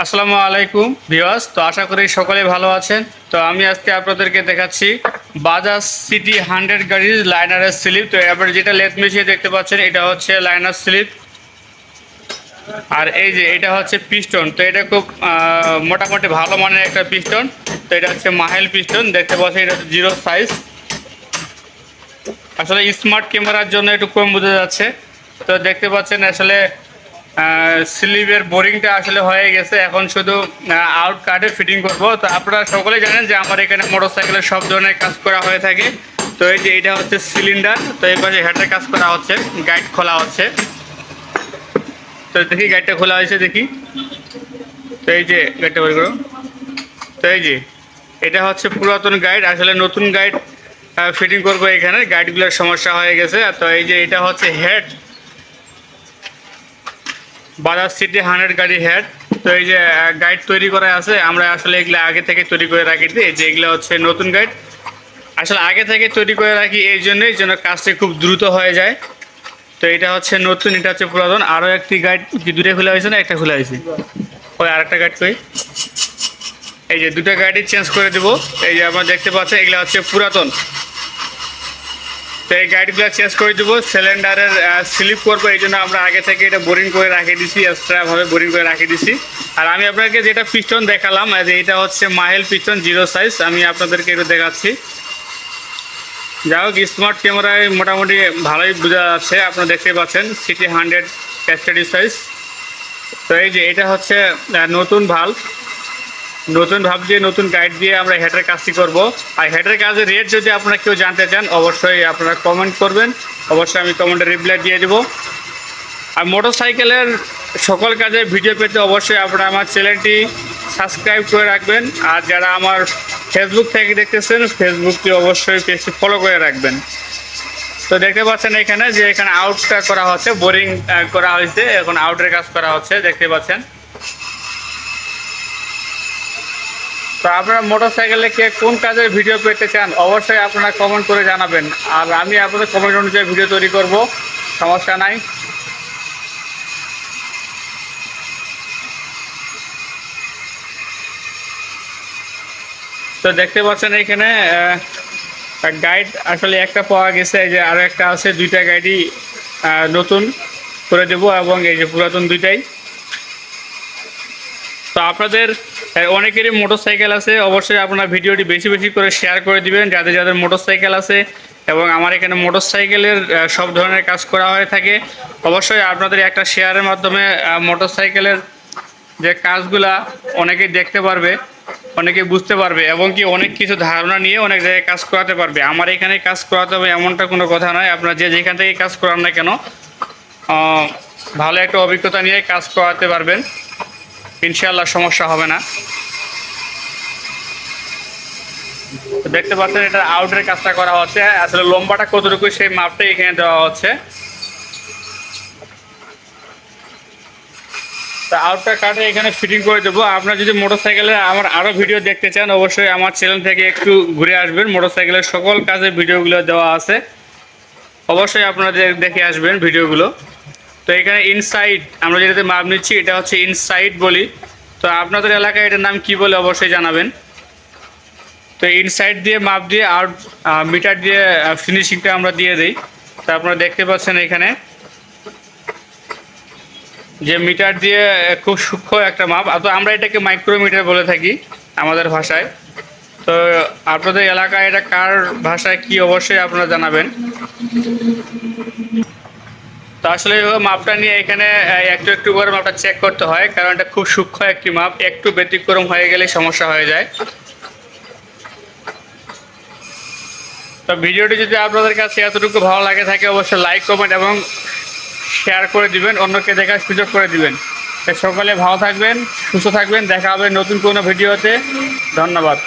আসসালামু আলাইকুম ভিউয়ার্স। তো আশা করি সকলে ভালো আছেন। তো আমি আজকে আপনাদেরকে দেখাচ্ছি বাজাজ সিটি 100 গাড়ির লাইনারের স্লিপ। তো এবার যেটা লেদ মেশিনে দেখতে পাচ্ছেন এটা হচ্ছে লাইনার স্লিপ, আর এই যে এটা হচ্ছে পিস্টন। তো এটা খুব মোটামুটি ভালো মানের একটা পিস্টন। তো এটা হচ্ছে মাইল পিস্টন, দেখতে পাচ্ছেন এটা হচ্ছে জিরো সাইজ। আসলে স্মার্ট ক্যামেরার জন্য একটু কম বোঝা যাচ্ছে। তো দেখতে পাচ্ছেন আসলে স্লিপের বোরিংটা আসলে হয়ে গেছে, এখন শুধু আউট কার্ডে ফিটিং করব। তো আপনারা সকলেই জানেন যে আমার এখানে মোটরসাইকেলের সব ধরনের কাজ করা হয়ে থাকে। তো এই যে এটা হচ্ছে সিলিন্ডার, তো এই পাশে হেডের কাজ করা হচ্ছে, গাইড খোলা হচ্ছে। তো দেখি গাইডটা খোলা হয়েছে দেখি। তো এই যে গাইডটা বের করো। তো এই যে এটা হচ্ছে পুরাতন গাইড, আসলে নতুন গাইড ফিটিং করবো। এখানে গাইডগুলোর সমস্যা হয়ে গেছে। তো এই যে এটা হচ্ছে হেড, বাজাজ সিটি 100 গাড়ি হেড। তো এই যে গাইড তৈরি করা আছে, আমরা আসলে এগুলো আগে থেকে তৈরি করে রাখি দিই। যে এগুলো হচ্ছে নতুন গাইড, আসলে আগে থেকে তৈরি করে রাখি এই জন্যই যেন কাজটা খুব দ্রুত হয়ে যায়। তো এটা হচ্ছে নতুন, এটা হচ্ছে পুরাতন। আরও একটি গাইড কি দুটো খোলা হয়েছে না একটা খোলা হয়েছে? ওই আরেকটা গাইড কই? এই যে দুটো গাইডই চেঞ্জ করে দেবো। এই যে আপনারা দেখতে পাচ্ছেন এগুলো হচ্ছে পুরাতন। তো এই গাইডগুলো চেঞ্জ করে দেবো। সিলিন্ডারের স্লিপ করবো, এই জন্য আমরা আগে থেকে এটা বোরিং করে রাখিয়ে দিছি, এক্সট্রাভাবে বোরিং করে রাখিয়ে দিছি। আর আমি আপনাকে যেটা পিস্টন দেখালাম, যে এটা হচ্ছে মাইল পিস্টন জিরো সাইজ, আমি আপনাদেরকে একটু দেখাচ্ছি। যাই হোক, স্মার্ট ক্যামেরায় মোটামুটি ভালোই বোঝা যাচ্ছে, আপনারা দেখতে পাচ্ছেন সিটি 100 স্টাডি সাইজ। তো এই যে এটা হচ্ছে নতুন ভাল্ব, নতুন ভাব দিয়ে নতুন গাইড দিয়ে আমরা হেডের কাজটি করব। আর হেডের কাজের রেট যদি আপনারা কেউ জানতে চান অবশ্যই আপনারা কমেন্ট করবেন, অবশ্যই আমি কমেন্টে রিপ্লাই দিয়ে দেবো। আর মোটরসাইকেলের সকল কাজের ভিডিও পেতে অবশ্যই আপনারা আমার চ্যানেলটি সাবস্ক্রাইব করে রাখবেন। আর যারা আমার ফেসবুক থেকে দেখতেছেন ফেসবুকটি অবশ্যই পেজটি ফলো করে রাখবেন। তো দেখতে পাচ্ছেন এখানে যে এখানে আউটটা করা হচ্ছে, বোরিং করা হয়েছে, এখন আউটের কাজ করা হচ্ছে, দেখতে পাচ্ছেন। তো আপনারা মোটরসাইকেলে কে কোন কাজের ভিডিও পেতে চান অবশ্যই আপনারা কমেন্ট করে জানাবেন, আর আমি আপনাদের কমেন্ট অনুযায়ী ভিডিও তৈরি করব, সমস্যা নাই। তো দেখতে পাচ্ছেন এখানে গাইড আসলে একটা পাওয়া গেছে, এই যে আরও একটা আছে, দুইটা গাইডই নতুন করে দেব, এবং এই যে পুরাতন দুইটাই। তো আপনাদের অনেকেরই মোটরসাইকেল আছে, অবশ্যই আপনারা ভিডিওটি বেশি বেশি করে শেয়ার করে দিবেন যাদের যাদের মোটরসাইকেল আছে। এবং আমার এখানে মোটরসাইকেলের সব ধরনের কাজ করা হয়ে থাকে। অবশ্যই আপনাদের একটা শেয়ারের মাধ্যমে মোটরসাইকেলের যে কাজগুলা অনেকেই দেখতে পারবে, অনেকে বুঝতে পারবে, এবং কি অনেক কিছু ধারণা নিয়ে অনেক জায়গায় কাজ করাতে পারবে। আমার এখানে কাজ করাতে হবে এমনটা কোনো কথা নয়, আপনারা যে যেখান থেকে কাজ করান না কেন ভালো একটা অভিজ্ঞতা নিয়ে কাজ করাতে পারবেন, ইনশাআল্লাহ সমস্যা হবে না। দেখতে পাচ্ছেন এটা আউটের কাজটা করা হচ্ছে, আসলে লম্বাটা কতটুকু সেই মাপটাই এখানে দেওয়া হচ্ছে। তো আউটটা কাটে এখানে ফিটিং করে দেবো। আপনারা যদি মোটরসাইকেলের আমার আরও ভিডিও দেখতে চান অবশ্যই আমার চ্যানেল থেকে একটু ঘুরে আসবেন, মোটরসাইকেলের সকল কাজের ভিডিওগুলো দেওয়া আছে, অবশ্যই আপনারা দেখে আসবেন ভিডিওগুলো। তো এখানে ইনসাইড আমরা যেটাতে মাপ নিচ্ছি এটা হচ্ছে ইনসাইড বলি। তো আপনাদের এলাকায় এটার নাম কি বলে অবশ্যই জানাবেন। তো ইনসাইড দিয়ে মাপ দিয়ে আউট মিটার দিয়ে ফিনিশিংটা আমরা দিয়ে দিই। তো আপনারা দেখতে পাচ্ছেন এখানে যে মিটার দিয়ে খুব সূক্ষ্ম একটা মাপ, তো আমরা এটাকে মাইক্রোমিটার বলে থাকি আমাদের ভাষায়। তো আপনাদের এলাকায় এটা কার ভাষায় কি অবশ্যই আপনারা জানাবেন। তো আসলে মাপটা নিয়ে এখানে একটু একটু করে মাপটা চেক করতে হয়, কারণ এটা খুব সূক্ষ্ম একটি মাপ, একটু ব্যতিক্রম হয়ে গেলে সমস্যা হয়ে যায়। তো ভিডিওটি যদি আপনাদের কাছে এতটুকু ভালো লাগে থাকে অবশ্যই লাইক কমেন্ট এবং শেয়ার করে দিবেন, অন্যকে দেখার সুযোগ করে দিবেন। সকলে ভালো থাকবেন, সুস্থ থাকবেন, দেখা হবে নতুন কোনো ভিডিওতে। ধন্যবাদ।